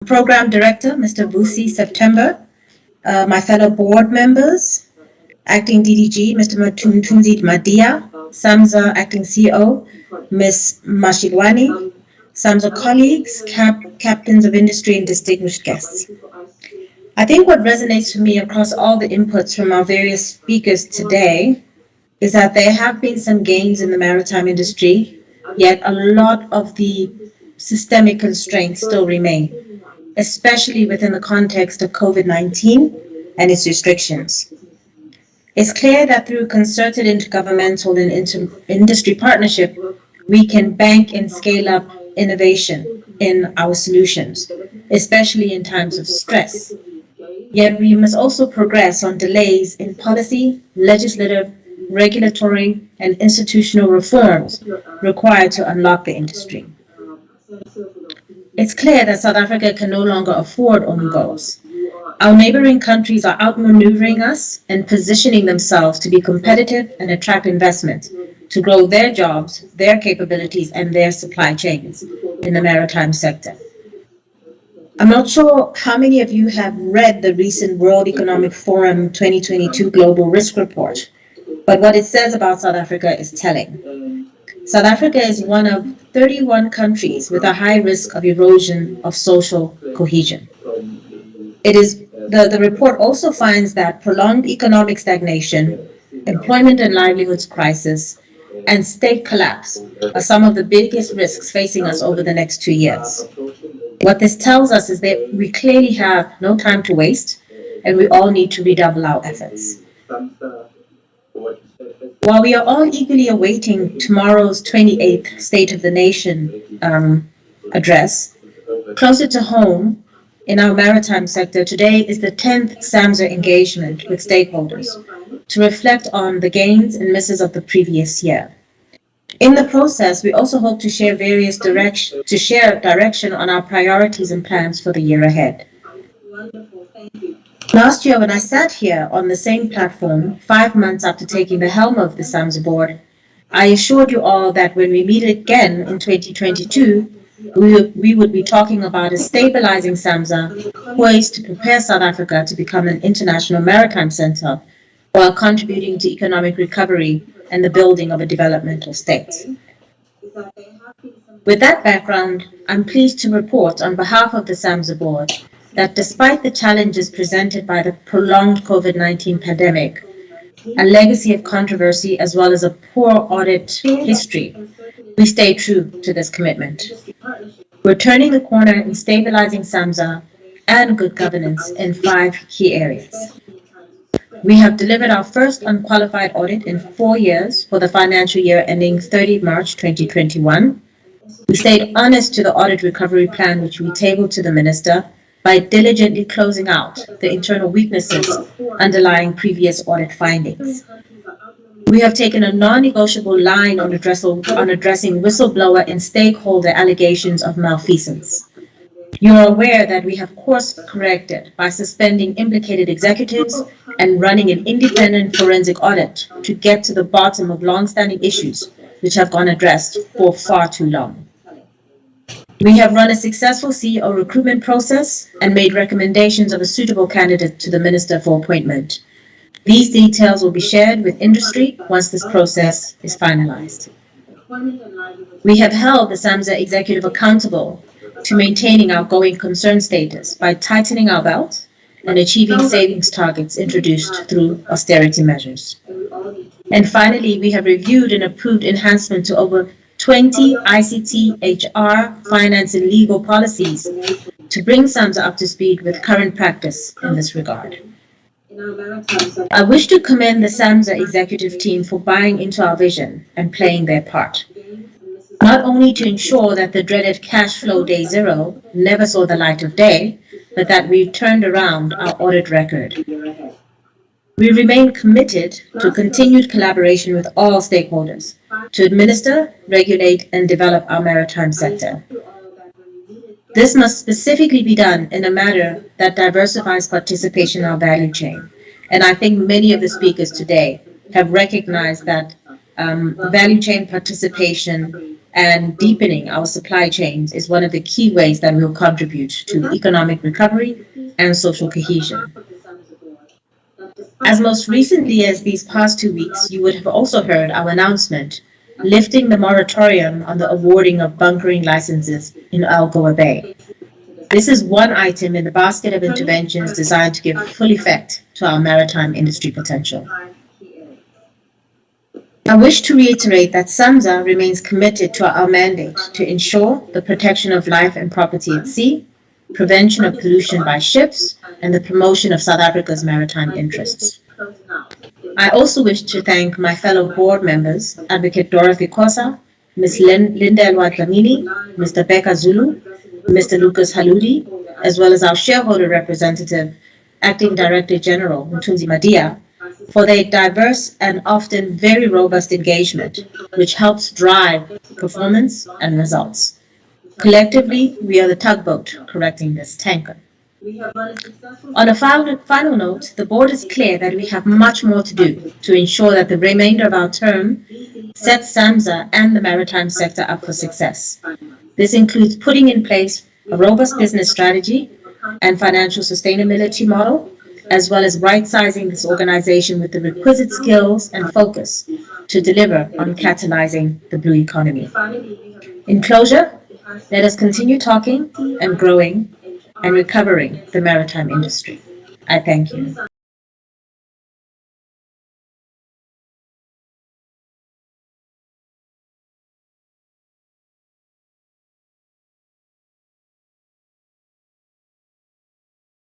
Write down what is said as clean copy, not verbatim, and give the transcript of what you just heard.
Program Director, Mr. Vusi September, my fellow board members, Acting DDG, Mr. Matunzi Madia, Samsa Acting CEO, Ms. Mashilwani, Samsa colleagues, captains of industry, and distinguished guests. I think what resonates for me across all the inputs from our various speakers today is that there have been some gains in the maritime industry, yet a lot of the systemic constraints still remain, especially within the context of COVID-19 and its restrictions. It's clear that through concerted intergovernmental and industry partnership, we can bank and scale up innovation in our solutions, especially in times of stress. Yet we must also progress on delays in policy, legislative, regulatory, and institutional reforms required to unlock the industry. It's clear that South Africa can no longer afford own goals. Our neighboring countries are outmaneuvering us and positioning themselves to be competitive and attract investment to grow their jobs, their capabilities, and their supply chains in the maritime sector. I'm not sure how many of you have read the recent World Economic Forum 2022 Global Risk Report, but what it says about South Africa is telling. South Africa is one of 31 countries with a high risk of erosion of social cohesion. The report also finds that prolonged economic stagnation, employment and livelihoods crisis, and state collapse are some of the biggest risks facing us over the next 2 years. What this tells us is that we clearly have no time to waste, and we all need to redouble our efforts. While we are all eagerly awaiting tomorrow's 28th State of the Nation address, closer to home, in our maritime sector, today is the 10th SAMSA engagement with stakeholders to reflect on the gains and misses of the previous year. In the process, we also hope to share direction on our priorities and plans for the year ahead. Last year, when I sat here on the same platform, 5 months after taking the helm of the SAMSA board, I assured you all that when we meet again in 2022, we would be talking about a stabilizing SAMSA poised to prepare South Africa to become an international maritime center while contributing to economic recovery and the building of a developmental state. With that background, I'm pleased to report on behalf of the SAMSA board that despite the challenges presented by the prolonged COVID-19 pandemic, a legacy of controversy as well as a poor audit history, we stay true to this commitment. We're turning the corner in stabilizing SAMSA and good governance in 5 key areas. We have delivered our first unqualified audit in 4 years for the financial year ending 30 March 2021. We stayed honest to the audit recovery plan which we tabled to the Minister by diligently closing out the internal weaknesses underlying previous audit findings. We have taken a non-negotiable line on addressing whistleblower and stakeholder allegations of malfeasance. You are aware that we have course corrected by suspending implicated executives and running an independent forensic audit to get to the bottom of long-standing issues which have gone unaddressed for far too long. We have run a successful CEO recruitment process and made recommendations of a suitable candidate to the Minister for appointment. These details will be shared with industry once this process is finalized. We have held the SAMSA executive accountable to maintaining our going concern status by tightening our belt and achieving savings targets introduced through austerity measures. And finally, we have reviewed and approved enhancement to over 20 ICT, HR, finance, and legal policies to bring SAMSA up to speed with current practice in this regard. I wish to commend the SAMSA executive team for buying into our vision and playing their part, not only to ensure that the dreaded cash flow day zero never saw the light of day, but that we turned around our audit record. We remain committed to continued collaboration with all stakeholders to administer, regulate, and develop our maritime sector. This must specifically be done in a manner that diversifies participation in our value chain. And I think many of the speakers today have recognized that value chain participation and deepening our supply chains is one of the key ways that will contribute to economic recovery and social cohesion. As most recently as these past 2 weeks, you would have also heard our announcement lifting the moratorium on the awarding of bunkering licenses in Algoa Bay. This is one item in the basket of interventions designed to give full effect to our maritime industry potential. I wish to reiterate that Samsa remains committed to our mandate to ensure the protection of life and property at sea, prevention of pollution by ships, and the promotion of South Africa's maritime interests. I also wish to thank my fellow board members, Advocate Dorothy Kosa, Ms. Linda Elwadlamini, Mr. Becca Zulu, Mr. Lucas Haludi, as well as our shareholder representative, Acting Director General Mthunzi Madia, for their diverse and often very robust engagement, which helps drive performance and results. Collectively, we are the tugboat correcting this tanker. On a final note, the board is clear that we have much more to do to ensure that the remainder of our term sets Samsa and the maritime sector up for success. This includes putting in place a robust business strategy and financial sustainability model, as well as right-sizing this organization with the requisite skills and focus to deliver on catalyzing the blue economy. In closure, let us continue talking and growing and recovering the maritime industry. I thank you.